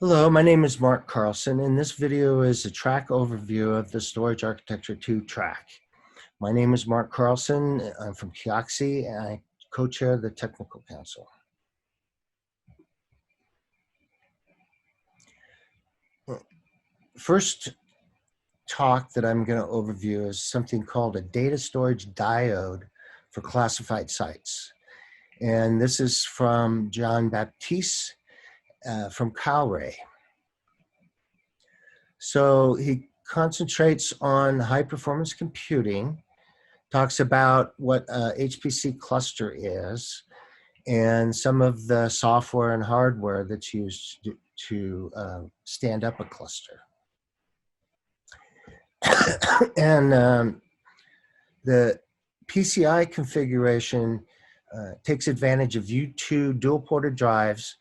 Hello, my name is Mark Carlson, and this video is a track overview of the Storage Architecture 2 track. My name is Mark Carlson. I'm from Kioxia, and I co-chair the Technical Council. First talk that I'm going to overview is something called a data storage diode for classified sites. And this is from John Baptiste from Calray. So he concentrates on high performance computing, talks about what HPC cluster is, and some of the software and hardware that's used to stand up a cluster. And the PCI configuration takes advantage of U2 dual ported drives,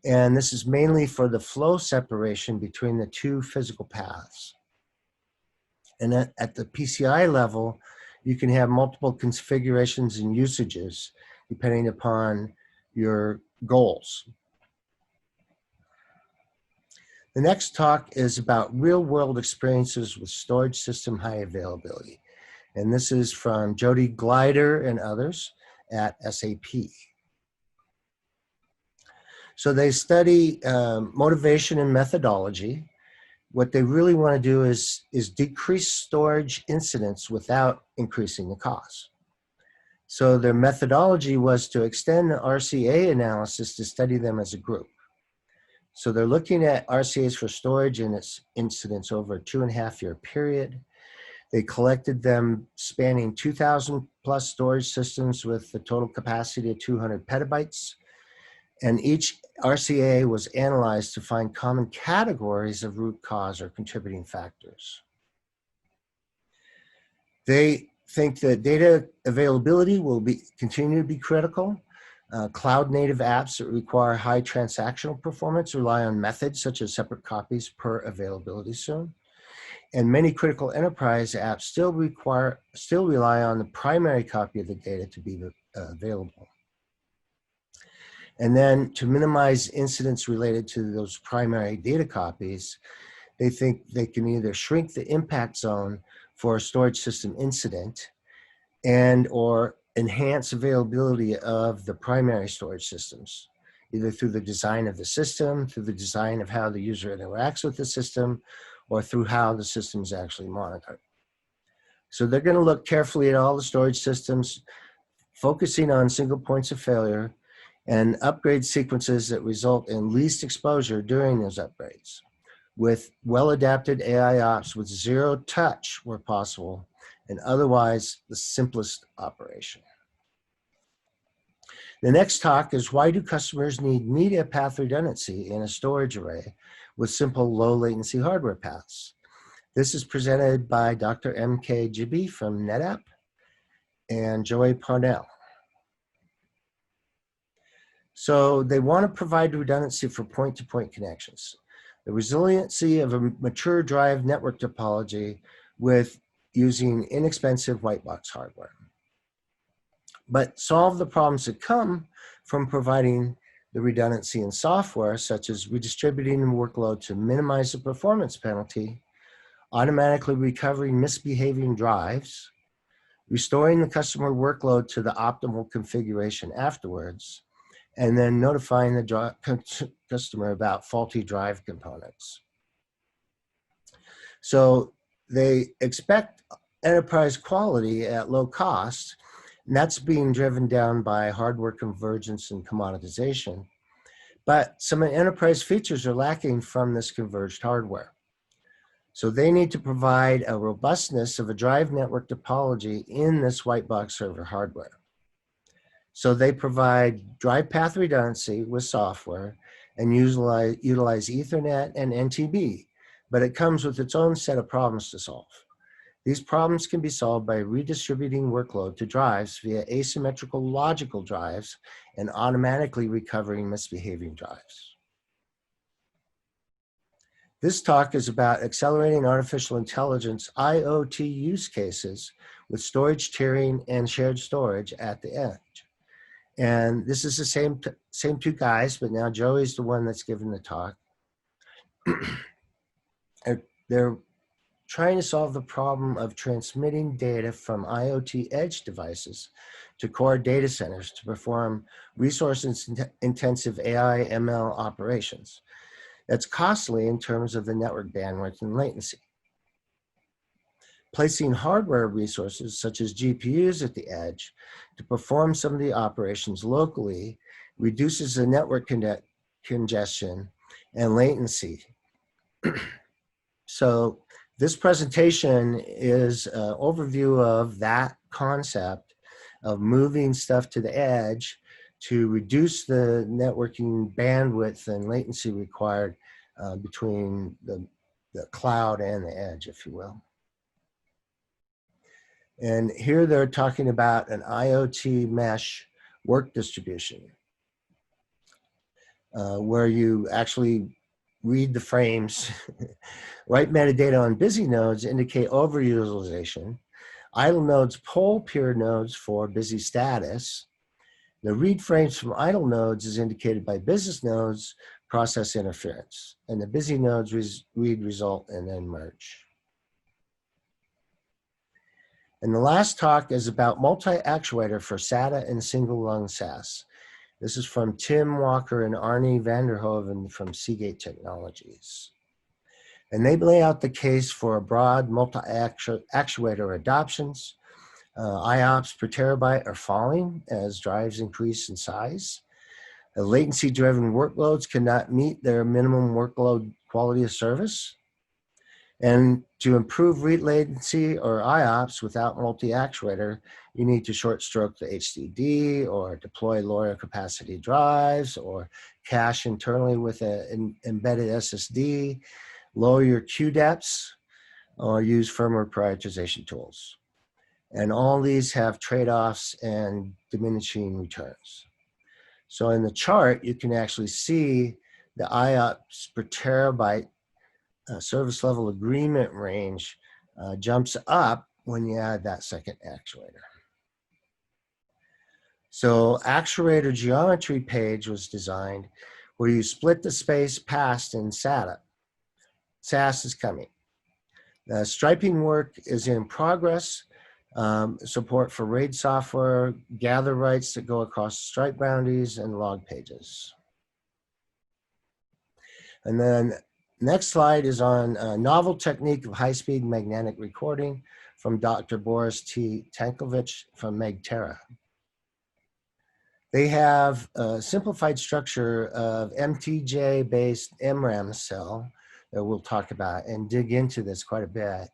and this is mainly for the flow separation between the two physical paths. And at the PCI level, you can have multiple configurations and usages depending upon your goals. The next talk is about real-world experiences with storage system high availability. And this is from Jody Glider and others at SAP. So they study motivation and methodology. What they really want to do is decrease storage incidents without increasing the cost. So their methodology was to extend the RCA analysis to study them as a group. So they're looking at RCAs for storage and its incidents over a 2.5-year period. They collected them spanning 2,000 plus storage systems with a total capacity of 200 petabytes. And each RCA was analyzed to find common categories of root cause or contributing factors. They think that data availability will continue to be critical. Cloud native apps that require high transactional performance rely on methods such as separate copies per availability zone. And many critical enterprise apps still rely on the primary copy of the data to be available. And then to minimize incidents related to those primary data copies, they think they can either shrink the impact zone for a storage system incident and or enhance availability of the primary storage systems, either through the design of the system, through the design of how the user interacts with the system, or through how the system is actually monitored. So they're going to look carefully at all the storage systems, focusing on single points of failure, and upgrade sequences that result in least exposure during those upgrades, with well-adapted AI ops with zero touch where possible, and otherwise the simplest operation. The next talk is why do customers need media path redundancy in a storage array with simple low latency hardware paths? This is presented by Dr. M.K. Jibby from NetApp and Joey Parnell. So they want to provide redundancy for point-to-point connections, the resiliency of a mature drive network topology with using inexpensive white box hardware, but solve the problems that come from providing the redundancy in software, such as redistributing the workload to minimize the performance penalty, automatically recovering misbehaving drives, restoring the customer workload to the optimal configuration afterwards, and then notifying the customer about faulty drive components. So they expect enterprise quality at low cost, and that's being driven down by hardware convergence and commoditization. But some enterprise features are lacking from this converged hardware. So they need to provide a robustness of a drive network topology in this white box server hardware. So they provide drive path redundancy with software and utilize Ethernet and NTB, but it comes with its own set of problems to solve. These problems can be solved by redistributing workload to drives via asymmetrical logical drives and automatically recovering misbehaving drives. This talk is about accelerating artificial intelligence IoT use cases with storage tiering and shared storage at the edge. And this is the same two guys, but now Joey's the one that's giving the talk. They're trying to solve the problem of transmitting data from IoT edge devices to core data centers to perform resource-intensive AI ML operations. That's costly in terms of the network bandwidth and latency. Placing hardware resources such as GPUs at the edge to perform some of the operations locally reduces the network congestion and latency. So this presentation is an overview of that concept of moving stuff to the edge to reduce the networking bandwidth and latency required between the cloud and the edge, if you will. And here they're talking about an IoT mesh work distribution where you actually read the frames, write metadata on busy nodes, indicate overutilization. Idle nodes poll peer nodes for busy status. The read frames from idle nodes is indicated by business nodes, process interference. And the busy nodes read result and then merge. And the last talk is about MultiActuator for SATA and single lung SAS. This is from Tim Walker and Arnie Vanderhoven from Seagate Technologies. And they lay out the case for a broad multi-actuator adoptions. IOPS per terabyte are falling as drives increase in size. Latency-driven workloads cannot meet their minimum workload quality of service. And to improve read latency or IOPS without multi-actuator, you need to short stroke the HDD or deploy lower capacity drives or cache internally with an embedded SSD, lower your queue depths, or use firmware prioritization tools. And all these have trade-offs and diminishing returns. So in the chart, you can actually see the IOPS per terabyte service level agreement range jumps up when you add that second actuator. So actuator geometry page was designed where you split the space passed in SATA. SAS is coming. The striping work is in progress. Support for RAID software, gather rights that go across stripe boundaries, and log pages. And then next slide is on a novel technique of high-speed magnetic recording from Dr. Boris T. Tankovich from Megterra. They have a simplified structure of MTJ-based MRAM cell that we'll talk about and dig into this quite a bit.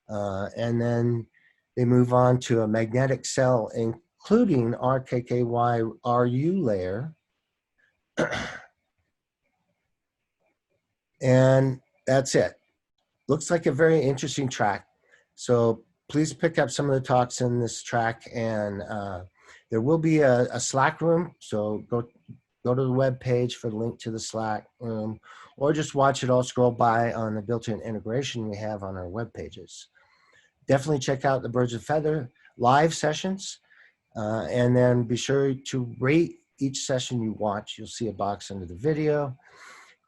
And then they move on to a magnetic cell, including RKKY RU layer. And that's it. Looks like a very interesting track. So please pick up some of the talks in this track, and there will be a Slack room. So go to the web page for the link to the Slack room, or just watch it all scroll by on the built-in integration we have on our web pages. Definitely check out the Birds of Feather live sessions, and then be sure to rate each session you watch. You'll see a box under the video.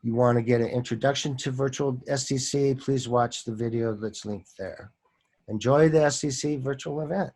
You want to get an introduction to virtual SDC, please watch the video that's linked there. Enjoy the SDC virtual event.